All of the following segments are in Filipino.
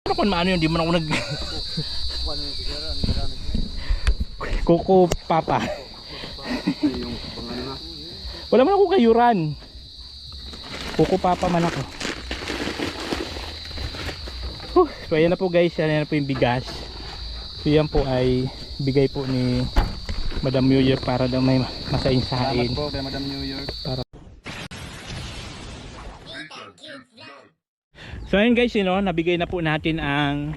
Ano kung maano yun, di mo na ako nag... Kuko Papa. Wala man ako kayuran. Kuko Papa man ako. So ayan na po guys, yan na po yung bigas. So yan po ay bigay po ni Madam New York para daw may masainsahin. Salamat po kay Madam New York. So ayun guys, nabigay na po natin ang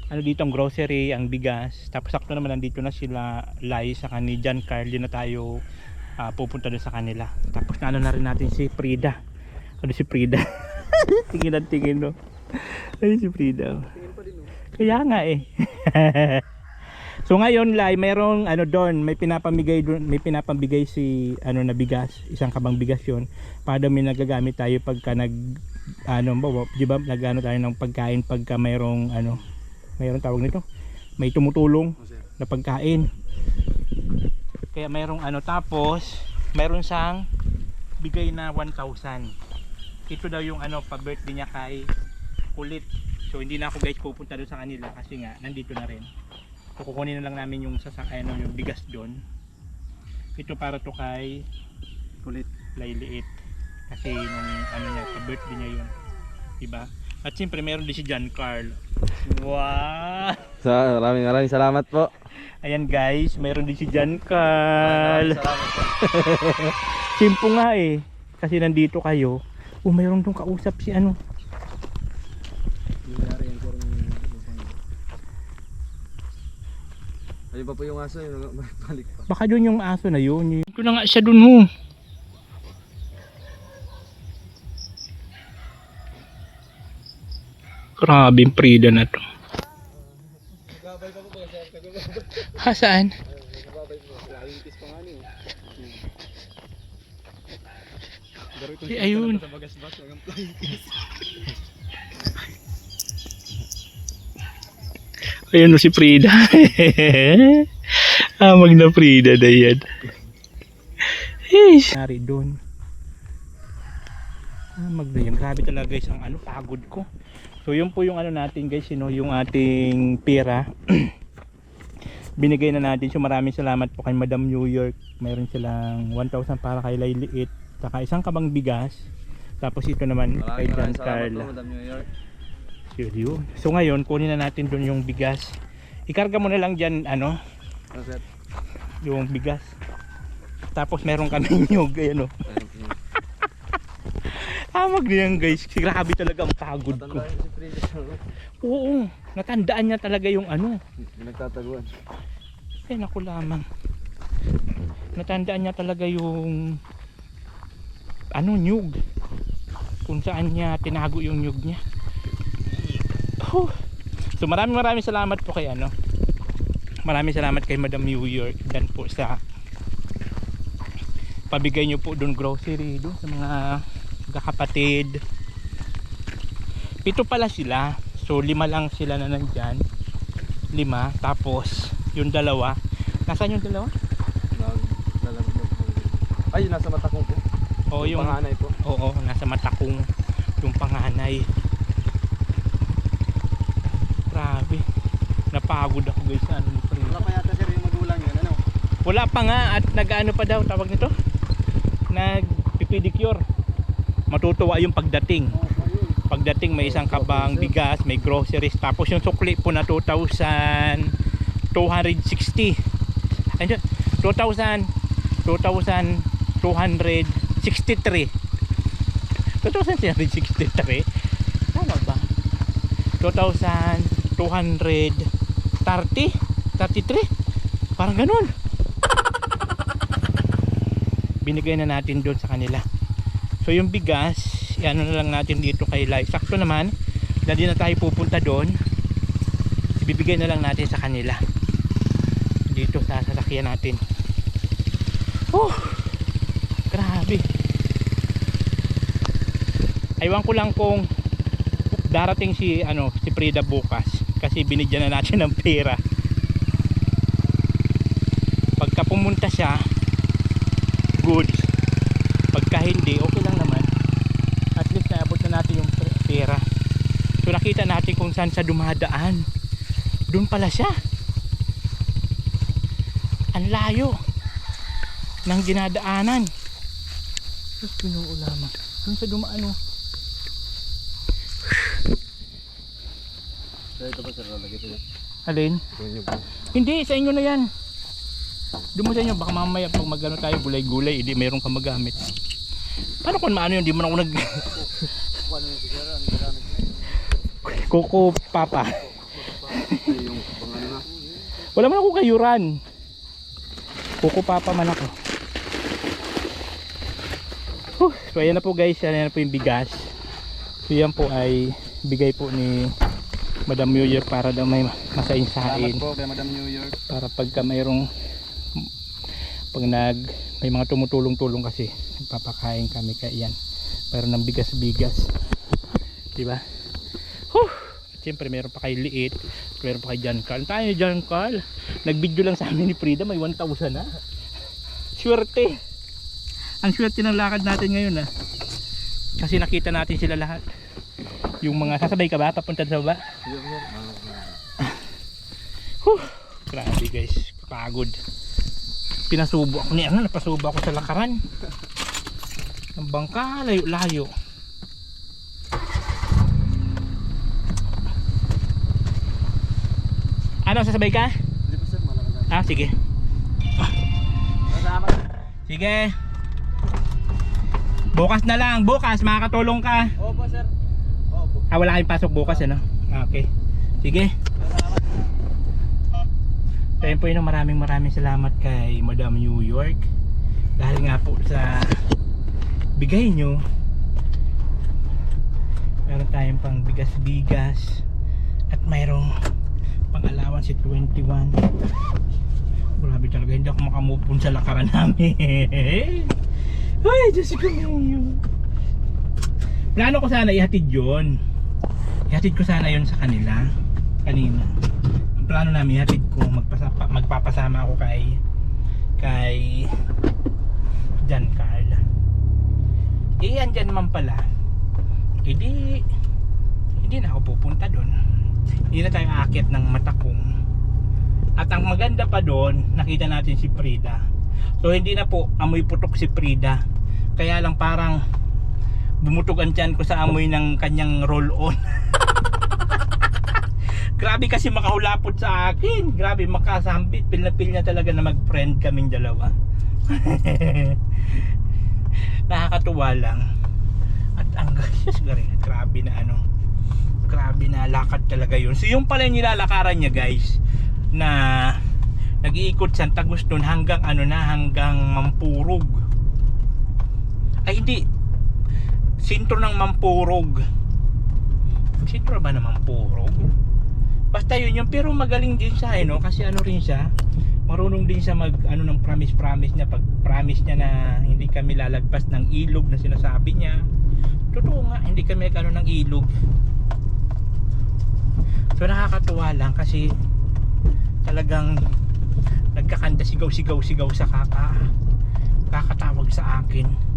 ano dito, ang grocery, ang bigas. Tapos sakto naman nandito na sila Lai sa ni John Carl, na tayo pupunta doon sa kanila. Tapos na rin natin si Frida. Ano si Frida? Tingin ang tingin, no? Ay si Frida. Kaya nga eh. So ngayon Lai, mayroong ano doon, may pinapamigay doon, may pinapamigay si ano na bigas, isang kabang bigas 'yon. Para may nagagamit tayo pagka di ba, nagano tayo ng pagkain pagka mayroong mayroong tawag nito, may tumutulong na pagkain. Kaya mayroong tapos mayroon siyang bigay na 1,000. Ito daw yung pa-birthday niya kay Kulit. So hindi na ako guys pupunta doon sa kanila kasi nga nandito na rin. So kukunin na lang namin yung yung bigas doon. Ito para to kay Kulit, Lailiit. Kasi nung niya, pa-birthday niya yun. Diba? At siyempre meron din si John Carl. Wow! So, maraming salamat po. Ayan guys, meron din si John Carl. Salamat po. Simpo nga eh. Kasi nandito kayo. Mayroon tong kausap si Ayun pa po yung aso, balik pa. Baka doon yung aso na yun. Ito na nga siya doon mo. Grabe yung Frida na to. Ha, saan? Ayun. Ayun si Frida. Amag na Frida na yan. Nari doon. Amag na yan. Grabe talaga guys ang pagod ko. So yun po yung natin guys, yung ating pera. Binigay na natin. So maraming salamat po kay Madam New York. Mayroon silang 1,000 para kay Lailiit. Saka isang kabang bigas. Tapos ito naman kay John Carl. Madam New York. Yun. So ngayon kunin na natin doon yung bigas. Ikarga mo na lang dyan yung bigas. Tapos meron kami nyug. Ayan Amag niyan guys. Grabe talaga ang pagod ko. Oo. Natandaan niya talaga yung Nagtataguan. Ay naku lamang. Natandaan niya talaga yung nyug. Kung saan niya tinago yung nyug niya. So maraming salamat po kay maraming salamat kay Madam New York dan po sa pabigay nyo po doon grocery doon sa mga kakapatid. 7 pala sila, so 5 lang sila na nandyan, 5, tapos yung 2, nasaan yung 2? Ay, nasa Matakong po. Yung panganay po. Oo, nasa Matakong yung panganay. Grabe. Napagod ako guys sa Wala pa yata sir yung magulang yun, Wala pa nga at nag-ano pa daw tawag nito? Nag-pedicure. Matutuwa yung pagdating. Pagdating may isang kabang bigas, may groceries, tapos yung sukli po na 2,260. Ayun, 2,263. 2,763. Tama ba? 2,233? Parang ganun. Binigay na natin doon sa kanila. So yung bigas, na lang natin dito kay Lai. Sakto naman, hindi na tayo pupunta doon. Ibibigay na lang natin sa kanila. Dito sa sasakyan natin. Grabe. Aywan ko lang kung darating si Frida bukas kasi binigyan na natin ng pera. Pagka pumunta siya, good. Pagka hindi, okay lang naman. At least naabot na natin yung pera. So nakita natin kung saan siya dumadaan. Doon pala siya. Ang layo ng dinadaanan. Tapos pinuulaman. Doon siya dumaan oh. Ito pa sir, lagay ito. Alin? Ito yun po. Hindi, sa inyo na yan. Doon mo sa inyo, baka mamaya pag magano tayo gulay-gulay, hindi meron ka magamit. Paano kung maano yun, hindi mo na ako nag... Ano yung sigara? Ang gamit na yun? Kuko papa. Yung pang ano na. Wala man ako kayuran. Kuko papa man ako. So ayan na po guys, ayan na po yung bigas. So yan po ay bigay po ni Madam New York para daw may masain-sain. Salamat po kay Madam New York. Para pagka mayroong may mga tumutulong-tulong kasi papakain kami kaya yan. Mayroon ng bigas-bigas. Diba? At siyempre meron pa kay Liit, meron pa kay John Carl. Tayo John Carl. Nag-video lang sa amin ni Frida, may 1,000 na. Swerte. Ang swerte ng lakad natin ngayon ah. Kasi nakita natin sila lahat. Yung mga sasabay ka ba papunta sa baba? Grabe guys, pagod. Pinasubo ako ni napasubo ako sa lakaran. Ang bangka, layo-layo. Ano, sasabay ka? Hindi po sir, malaki na. Ah, sige. Salamat. Sige. Bukas na lang, bukas makakatulong ka. Opo sir. Opo. Ah, wala kayong pasok bukas ano? Ah, okay. Sige. Salamat. So yun po yun, maraming salamat kay Madam New York. Dahil nga po sa bigay nyo, meron tayong pang bigas-bigas at mayroong pang allowance si 21. Grabe talaga, hindi ako makamupun sa lakaran namin. Ay, Diyos ko ngayon. Plano ko sana ihatid yun. Ihatid ko sana yun sa kanila kanina. Ang plano namin ihatid ko, magpapasama ako kay John Carl. Andyan naman pala. Hindi na ako pupunta doon. Hindi na tayo aakyat ng Matakong. At ang maganda pa doon, nakita natin si Frida. So hindi na po amoy putok si Frida. Kaya lang parang bumutog ang tiyan ko sa amoy ng kanyang roll-on. Grabe kasi makahulapot sa akin. Grabe makasambit. Pil na pil niya talaga na mag-friend kaming dalawa. Nakakatuwa lang. At ang grabe na ano. Grabe na lakad talaga yun. So yung pala yung nilalakaran niya guys, na nag-iikot Santa Agustin hanggang hanggang Mampurog. Ay hindi, sentro ng Mampurog. Sentro ba ng Mampurog? Basta yun yung, pero magaling din siya no? Kasi rin siya, marunong din siya ng promise niya. Pag promise niya na hindi kami lalagpas ng ilog na sinasabi niya, totoo nga, hindi kami ng ilog. So nakakatuwa lang kasi talagang nagkakanta sigaw sa kakatawag sa akin.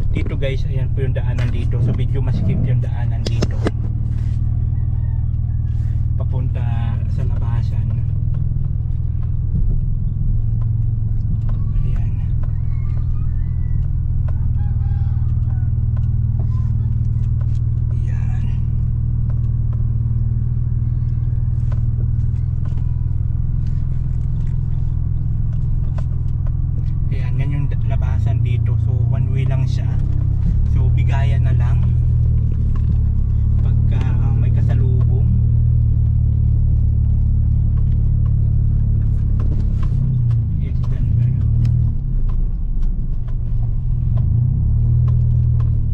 Dito guys, ayan po yung daanan dito. So medyo masikip yung daanan dito papunta sa labasan. Ayan. Ayan. Ayan, yan yung labasan dito. So one way lang siya. So bigayan na lang pagka may kasalubong.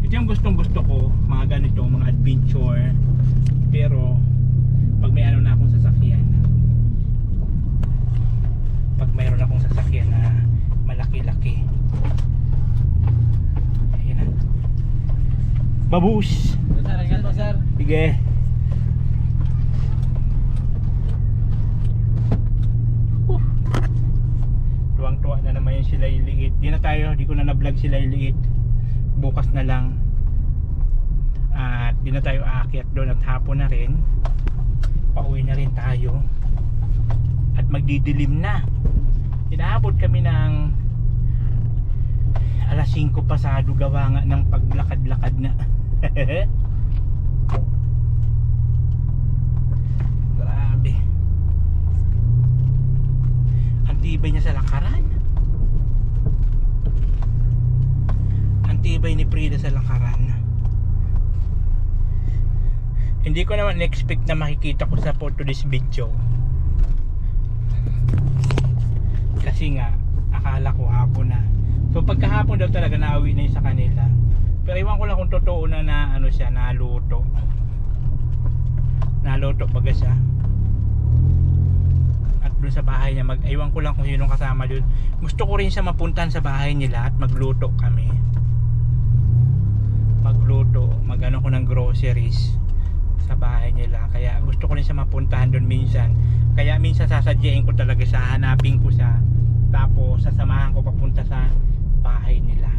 Ito yung gustong-gusto ko, mga ganito, mga adventure. Pero pag may na akong sasakyan, pag mayroon akong sasakyan na malaki-laki, ayan na. Babus! Sir, ingat po sir. Sige. Tuwang-tuwa sila iliit. Di ko na na-vlog sila iliit. Bukas na lang. At di na tayo aakyat doon at hapon na rin. Pauwi na rin tayo. At magdidilim na. Inaabot kami ng alas 5 pasado, gawa nga ng paglakad-lakad na. Grabe. Ang tibay niya sa lakaran. Ang tibay ni Frida sa lakaran. Hindi ko naman expect na makikita ko sa photo this video. Kasi nga akala ko hapon na. So pagkahapon daw talaga nauwi na yun sa kanila. Pero iwan ko lang kung totoo na ano siya, naluto. Naluto baga siya. At doon sa bahay niya, iwan ko lang kung sino kasama doon. Gusto ko rin siya mapuntahan sa bahay nila at magluto kami. Magluto, magano ko ng groceries sa bahay nila. Kaya gusto ko rin siya mapuntahan doon minsan. Kaya minsan sasadyain ko talaga siya, hanapin ko siya. Tapos sasamahan ko papunta sa bahay nila.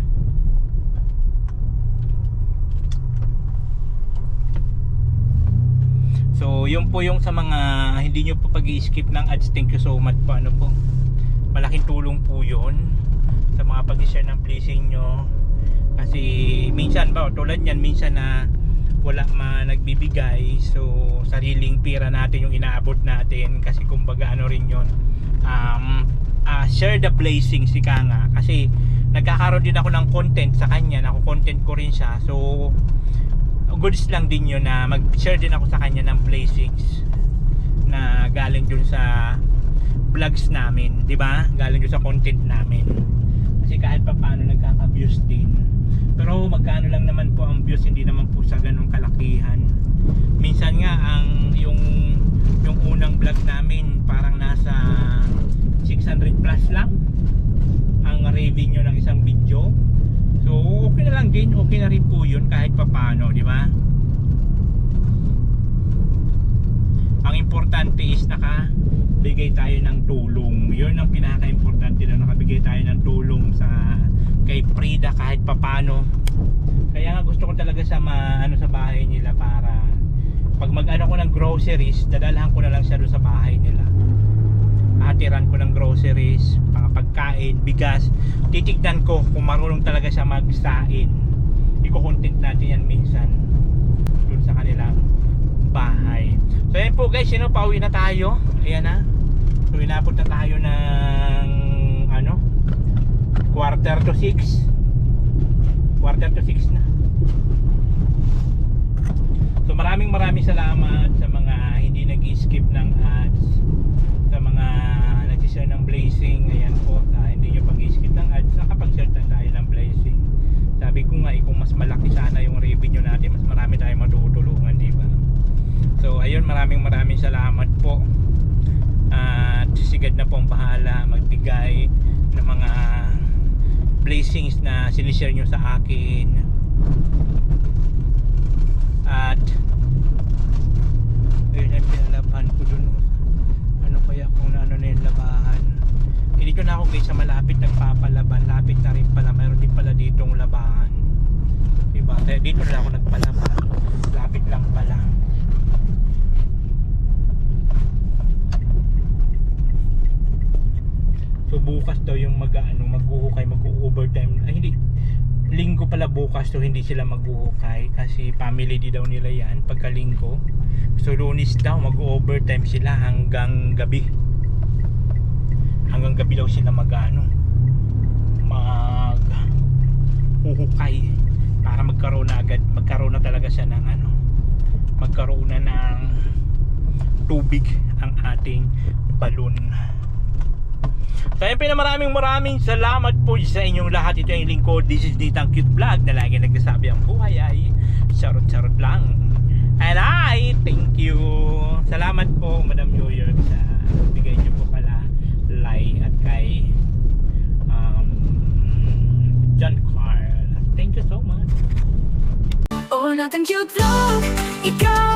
So yun po yung sa mga hindi nyo po pag-i-skip ng ads. Thank you so much po. Ano po, malaking tulong po yun sa mga pag-share ng blessing nyo. Kasi minsan ba tulad yan, minsan na wala nagbibigay, so sariling pira natin yung inaabot natin. Kasi kumbaga ano rin yun, share the blessings, ika nga. Kasi nagkakaroon din ako ng content sa kanya, content ko rin siya. So goods lang din yun na mag-share din ako sa kanya ng blessings na galing dun sa vlogs namin, di ba? Galing dun sa content namin. Kasi kahit pa paano nagkaka-views din. Pero magkano lang naman po ang views, hindi naman po sa ganung kalakihan. Minsan nga yung unang vlog namin parang nasa 600 plus lang ang revenue ng isang video. So okay na lang din, okay na rin po yun kahit papaano, di ba? Ang importante is nakabigay tayo ng tulong. Yun ang pinaka-importante, na nakabigay tayo ng tulong kay Frida kahit papaano. Kaya nga gusto ko talaga sa sa bahay nila, para pag mag-ano ko ng groceries, dadalhan ko na lang siya doon sa bahay nila. Atiran ko ng groceries, mga pagkain, bigas. Titignan ko kung marunong talaga siya magsain. Iko-content natin yan minsan doon sa kanilang bahay. So yan po guys, pauwi na tayo. Ayan na. So inabot na tayo ng quarter to 6 na. So maraming salamat sa mga hindi nag-skip ng ads, sa mga nag-share ng blessing. Ayan po, hindi nyo pag-skip ng ads, nakapag-share na tayo ng blessing. Sabi ko nga, kung mas malaki sana yung revenue natin, mas marami tayong matutulungan, diba? So ayun, maraming salamat po. At sigad na pong bahala magbigay ng mga blessings na sinishare nyo sa akin. At ayun, ang pinalaban ko dun. Ano kaya kung ano na yung labahan. Dito na ako guys sa malapit nagpapalaban. Lapit na rin pala, mayroon din pala ditong labahan, diba? Kaya dito na ako nagpalaban. Lapit lang pala. So bukas daw yung maghuhukay, mag-overtime. Ay hindi, linggo pala bukas, so hindi sila maghuhukay kasi family di daw nila yan pagka linggo. So Lunes daw mag-overtime sila hanggang gabi. Hanggang gabi daw sila maghuhukay para magkaroon na talaga siya ng magkaroon na ng tubig ang ating balon. So ayun, maraming salamat po sa inyong lahat. Ito yung lingkod, this is Nitang Cute Vlog, na lagi nagsasabi ang buhay ay charot-charot lang. And I thank you. Salamat po Madam Joyer sa bigay niyo po pala Lai at kay John Carl. Thank you so much. Oh, Nitang Cute Vlog, ikaw